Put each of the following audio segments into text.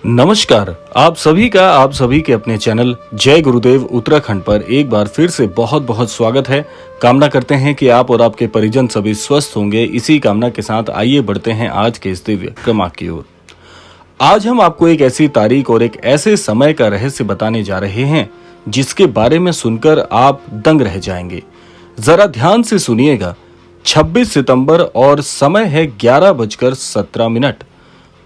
नमस्कार। आप सभी का आप सभी के अपने चैनल जय गुरुदेव उत्तराखंड पर एक बार फिर से बहुत बहुत स्वागत है। कामना करते हैं कि आप और आपके परिजन सभी स्वस्थ होंगे। इसी कामना के साथ आइए बढ़ते हैं आज के इस दिव्य क्रमांक की ओर। आज हम आपको एक ऐसी तारीख और एक ऐसे समय का रहस्य बताने जा रहे हैं जिसके बारे में सुनकर आप दंग रह जाएंगे। जरा ध्यान से सुनिएगा। 26 सितंबर और समय है 11:17।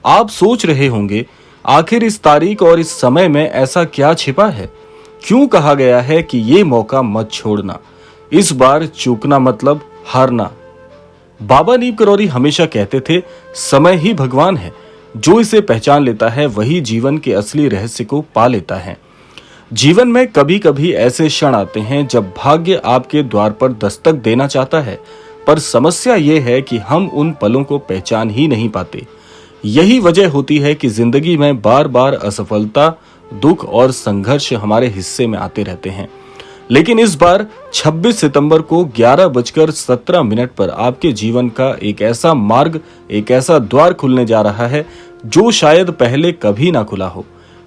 आप सोच रहे होंगे आखिर इस तारीख और इस समय में ऐसा क्या छिपा है? क्यों कहा गया है कि ये मौका मत छोड़ना, इस बार चूकना मतलब हारना। बाबा नीम करौरी हमेशा कहते थे, समय ही भगवान है, जो इसे पहचान लेता है वही जीवन के असली रहस्य को पा लेता है। जीवन में कभी कभी ऐसे क्षण आते हैं जब भाग्य आपके द्वार पर दस्तक देना चाहता है, पर समस्या ये है कि हम उन पलों को पहचान ही नहीं पाते। यही वजह होती है कि जिंदगी में बार बार असफलता, दुख और संघर्ष हमारे हिस्से में आते रहते हैं। लेकिन इस बार 26 सितंबर को 11:17 पर आपके जीवन का एक ऐसा मार्ग, एक ऐसा द्वार खुलने जा रहा है जो शायद पहले कभी ना खुला हो।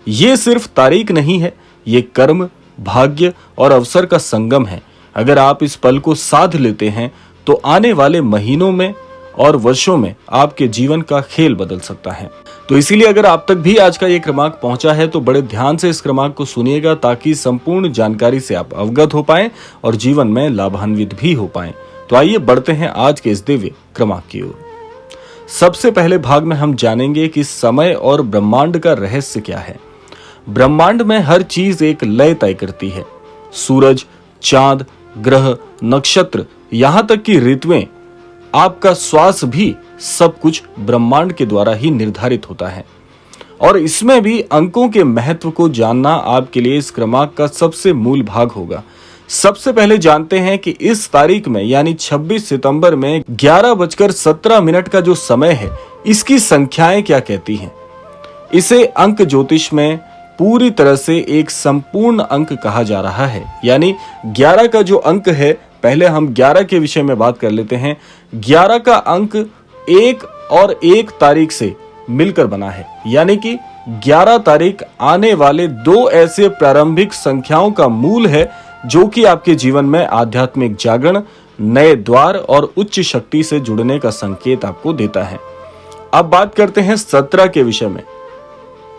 ये सिर्फ तारीख नहीं है, ये कर्म, भाग्य और अवसर का संगम है। अगर आप इस पल को साध लेते हैं तो आने वाले महीनों में और वर्षों में आपके जीवन का खेल बदल सकता है। तो इसीलिए अगर आप तक भी आज का ये क्रमांक पहुंचा है तो बड़े ध्यान से इस क्रमांक को सुनिएगा, ताकि संपूर्ण जानकारी से आप अवगत हो पाएं और जीवन में लाभान्वित भी हो पाएं। तो आइए बढ़ते हैं आज के इस दिव्य क्रमांक की ओर। सबसे पहले भाग में हम जानेंगे कि समय और ब्रह्मांड का रहस्य क्या है। ब्रह्मांड में हर चीज एक लय तय करती है। सूरज, चांद, ग्रह, नक्षत्र, यहां तक कि ऋतुएं, आपका श्वास भी, सब कुछ ब्रह्मांड के द्वारा ही निर्धारित होता है। और इसमें भी अंकों के महत्व को जानना आपके लिए इस क्रमांक का सबसे मूल भाग होगा। सबसे पहले जानते हैं कि इस तारीख में यानी 26 सितंबर में 11:17 का जो समय है, इसकी संख्याएं क्या कहती हैं। इसे अंक ज्योतिष में पूरी तरह से एक संपूर्ण अंक कहा जा रहा है। यानी 11 का जो अंक है, पहले हम 11 के विषय में बात कर लेते हैं। 11 का अंक 1 और 1 तारीख से मिलकर बना है, यानी कि 11 तारीख आने वाले दो ऐसे प्रारंभिक संख्याओं का मूल है जो कि आपके जीवन में आध्यात्मिक जागरण, नए द्वार और उच्च शक्ति से जुड़ने का संकेत आपको देता है। अब बात करते हैं 17 के विषय में।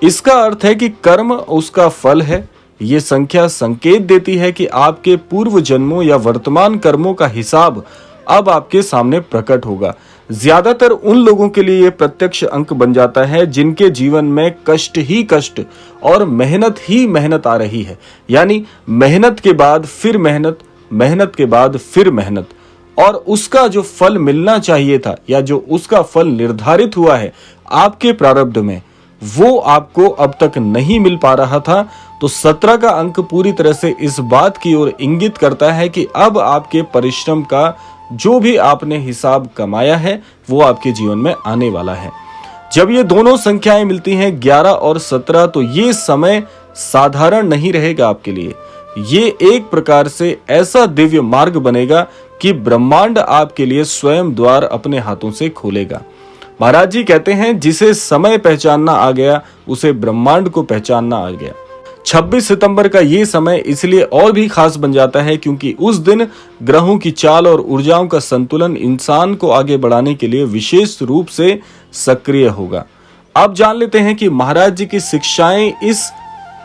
इसका अर्थ है कि कर्म उसका फल है। ये संख्या संकेत देती है कि आपके पूर्व जन्मों या वर्तमान कर्मों का हिसाब अब आपके सामने प्रकट होगा। ज्यादातर उन लोगों के लिए ये प्रत्यक्ष अंक बन जाता है जिनके जीवन में कष्ट ही कष्ट और मेहनत ही मेहनत आ रही है। यानी मेहनत के बाद फिर मेहनत, मेहनत के बाद फिर मेहनत, और उसका जो फल मिलना चाहिए था या जो उसका फल निर्धारित हुआ है आपके प्रारब्ध में, वो आपको अब तक नहीं मिल पा रहा था। तो 17 का अंक पूरी तरह से इस बात की ओर इंगित करता है कि अब आपके परिश्रम का जो भी आपने हिसाब कमाया है वो आपके जीवन में आने वाला है। जब ये दोनों संख्याएं मिलती हैं 11 और 17, तो ये समय साधारण नहीं रहेगा आपके लिए। ये एक प्रकार से ऐसा दिव्य मार्ग बनेगा कि ब्रह्मांड आपके लिए स्वयं द्वार अपने हाथों से खोलेगा। महाराज जी कहते हैं, जिसे समय पहचानना आ गया उसे ब्रह्मांड को पहचानना आ गया। 26 सितंबर का ये समय इसलिए और भी खास बन जाता है क्योंकि उस दिन ग्रहों की चाल और ऊर्जाओं का संतुलन इंसान को आगे बढ़ाने के लिए विशेष रूप से सक्रिय होगा। अब जान लेते हैं कि महाराज जी की शिक्षाएं इस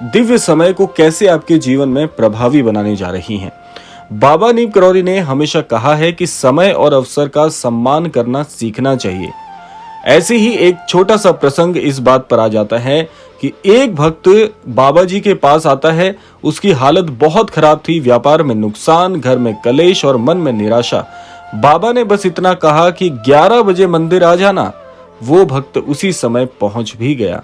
दिव्य समय को कैसे आपके जीवन में प्रभावी बनाने जा रही हैं। बाबा नीम करौरी ने हमेशा कहा है कि समय और अवसर का सम्मान करना सीखना चाहिए। ऐसे ही एक छोटा सा प्रसंग इस बात पर आ जाता है कि एक भक्त बाबा जी के पास आता है। उसकी हालत बहुत खराब थी, व्यापार में नुकसान, घर में कलेश और मन में निराशा। बाबा ने बस इतना कहा कि 11 बजे मंदिर आ जाना। वो भक्त उसी समय पहुंच भी गया,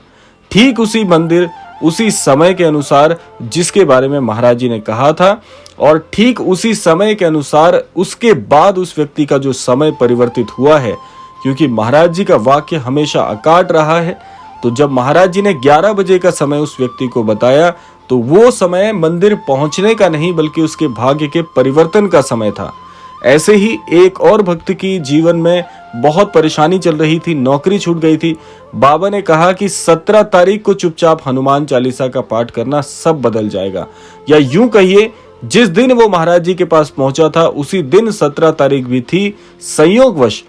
ठीक उसी मंदिर, उसी समय के अनुसार जिसके बारे में महाराज जी ने कहा था। और ठीक उसी समय के अनुसार उसके बाद उस व्यक्ति का जो समय परिवर्तित हुआ है, क्योंकि महाराज जी का वाक्य हमेशा अकाट रहा है। तो जब महाराज जी ने 11 बजे का समय उस व्यक्ति को बताया तो वो समय मंदिर पहुंचने का नहीं बल्कि उसके भाग्य के परिवर्तन का समय था। ऐसे ही एक और भक्त की जीवन में बहुत परेशानी चल रही थी, नौकरी छूट गई थी। बाबा ने कहा कि 17 तारीख को चुपचाप हनुमान चालीसा का पाठ करना, सब बदल जाएगा। या यूं कहिए, जिस दिन वो महाराज जी के पास पहुंचा था उसी दिन 17 तारीख भी थी। संयोगवश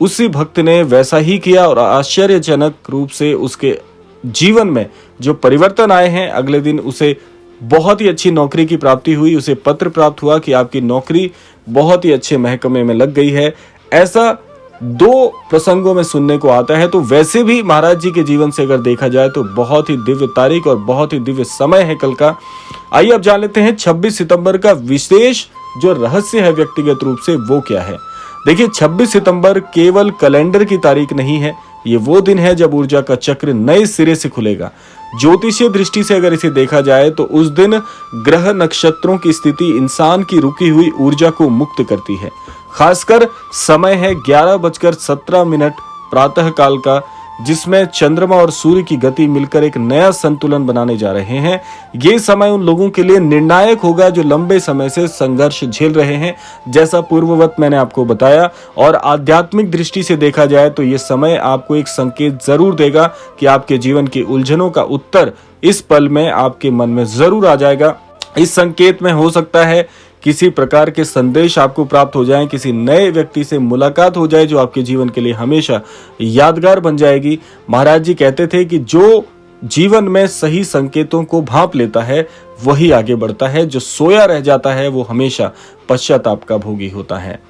उसी भक्त ने वैसा ही किया और आश्चर्यजनक रूप से उसके जीवन में जो परिवर्तन आए हैं, अगले दिन उसे बहुत ही अच्छी नौकरी की प्राप्ति हुई। उसे पत्र प्राप्त हुआ कि आपकी नौकरी बहुत ही अच्छे महकमे में लग गई है। ऐसा 2 प्रसंगों में सुनने को आता है। तो वैसे भी महाराज जी के जीवन से अगर देखा जाए तो बहुत ही दिव्य तारीख और बहुत ही दिव्य समय है कल का। आइए अब जान लेते हैं 26 सितंबर का विशेष जो रहस्य है व्यक्तिगत रूप से, वो क्या है। देखिए, 26 सितंबर केवल कैलेंडर की तारीख नहीं है, ये वो दिन है जब ऊर्जा का चक्र नए सिरे से खुलेगा। ज्योतिषीय दृष्टि से अगर इसे देखा जाए तो उस दिन ग्रह नक्षत्रों की स्थिति इंसान की रुकी हुई ऊर्जा को मुक्त करती है। खासकर समय है 11:17 प्रातः काल का, जिसमें चंद्रमा और सूर्य की गति मिलकर एक नया संतुलन बनाने जा रहे हैं। ये समय उन लोगों के लिए निर्णायक होगा जो लंबे समय से संघर्ष झेल रहे हैं, जैसा पूर्ववत मैंने आपको बताया। और आध्यात्मिक दृष्टि से देखा जाए तो ये समय आपको एक संकेत जरूर देगा कि आपके जीवन की उलझनों का उत्तर इस पल में आपके मन में जरूर आ जाएगा। इस संकेत में हो सकता है किसी प्रकार के संदेश आपको प्राप्त हो जाएं, किसी नए व्यक्ति से मुलाकात हो जाए जो आपके जीवन के लिए हमेशा यादगार बन जाएगी। महाराज जी कहते थे कि जो जीवन में सही संकेतों को भांप लेता है वही आगे बढ़ता है, जो सोया रह जाता है वो हमेशा पश्चाताप का भोगी होता है।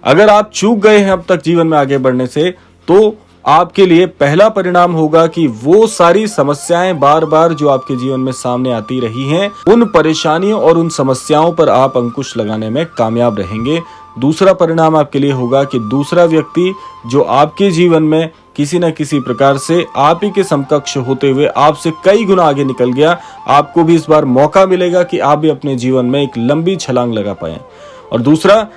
अगर आप चूक गए हैं अब तक जीवन में आगे बढ़ने से, तो आपके लिए पहला परिणाम होगा कि वो सारी समस्याएं बार बार जो आपके जीवन में सामने आती रही हैं, उन परेशानियों और उन समस्याओं पर आप अंकुश लगाने में कामयाब रहेंगे। दूसरा परिणाम आपके लिए होगा कि दूसरा व्यक्ति जो आपके जीवन में किसी न किसी प्रकार से आप ही के समकक्ष होते हुए आपसे कई गुना आगे निकल गया, आपको भी इस बार मौका मिलेगा कि आप भी अपने जीवन में एक लंबी छलांग लगा पाएं। और दूसरा,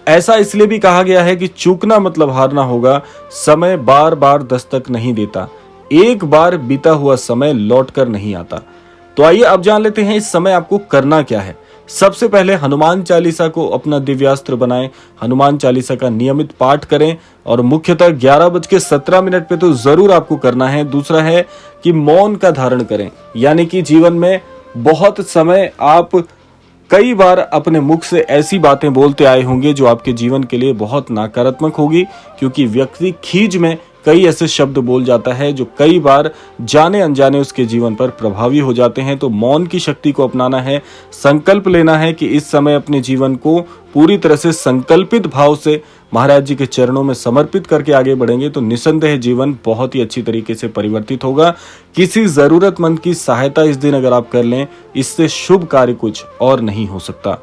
ऐसा इसलिए भी कहा गया है कि चूकना मतलब हारना होगा। समय बार बार दस्तक नहीं देता, एक बार बीता हुआ समय लौटकर नहीं आता। तो आइए अब जान लेते हैं इस समय आपको करना क्या है। सबसे पहले हनुमान चालीसा को अपना दिव्यास्त्र बनाएं, हनुमान चालीसा का नियमित पाठ करें और मुख्यतः 11:17 पे तो जरूर आपको करना है। दूसरा है कि मौन का धारण करें, यानी कि जीवन में बहुत समय आप कई बार अपने मुख से ऐसी बातें बोलते आए होंगे जो आपके जीवन के लिए बहुत नकारात्मक होगी, क्योंकि व्यक्ति खीज में कई ऐसे शब्द बोल जाता है जो कई बार जाने अनजाने उसके जीवन पर प्रभावी हो जाते हैं। तो मौन की शक्ति को अपनाना है, संकल्प लेना है कि इस समय अपने जीवन को पूरी तरह से संकल्पित भाव से महाराज जी के चरणों में समर्पित करके आगे बढ़ेंगे तो निसंदेह जीवन बहुत ही अच्छी तरीके से परिवर्तित होगा। किसी जरूरतमंद की सहायता इस दिन अगर आप कर लें, इससे शुभ कार्य कुछ और नहीं हो सकता।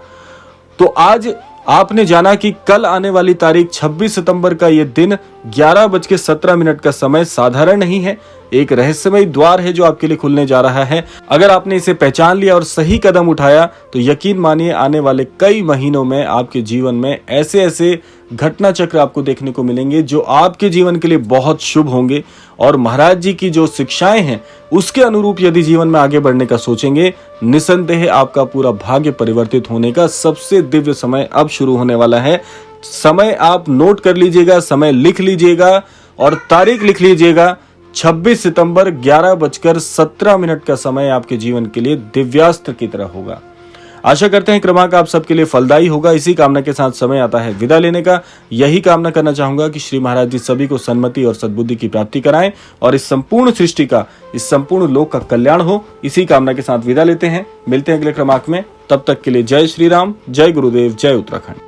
तो आज आपने जाना कि कल आने वाली तारीख 26 सितंबर का ये दिन 11:17 का समय साधारण नहीं है, एक रहस्यमय द्वार है जो आपके लिए खुलने जा रहा है। अगर आपने इसे पहचान लिया और सही कदम उठाया तो यकीन मानिए आने वाले कई महीनों में आपके जीवन में ऐसे ऐसे घटना चक्र आपको देखने को मिलेंगे जो आपके जीवन के लिए बहुत शुभ होंगे। और महाराज जी की जो शिक्षाएं हैं उसके अनुरूप यदि जीवन में आगे बढ़ने का सोचेंगे, निसंदेह आपका पूरा भाग्य परिवर्तित होने का सबसे दिव्य समय अब शुरू होने वाला है। समय आप नोट कर लीजिएगा, समय लिख लीजिएगा और तारीख लिख लीजिएगा। 26 सितंबर 11:17 का समय आपके जीवन के लिए दिव्यास्त्र की तरह होगा। आशा करते हैं क्रमांक आप सबके लिए फलदायी होगा। इसी कामना के साथ समय आता है विदा लेने का। यही कामना करना चाहूंगा कि श्री महाराज जी सभी को सन्मति और सद्बुद्धि की प्राप्ति कराएं और इस संपूर्ण सृष्टि का, इस संपूर्ण लोक का कल्याण हो। इसी कामना के साथ विदा लेते हैं, मिलते हैं अगले क्रमांक में। तब तक के लिए जय श्री राम, जय गुरुदेव, जय उत्तराखंड।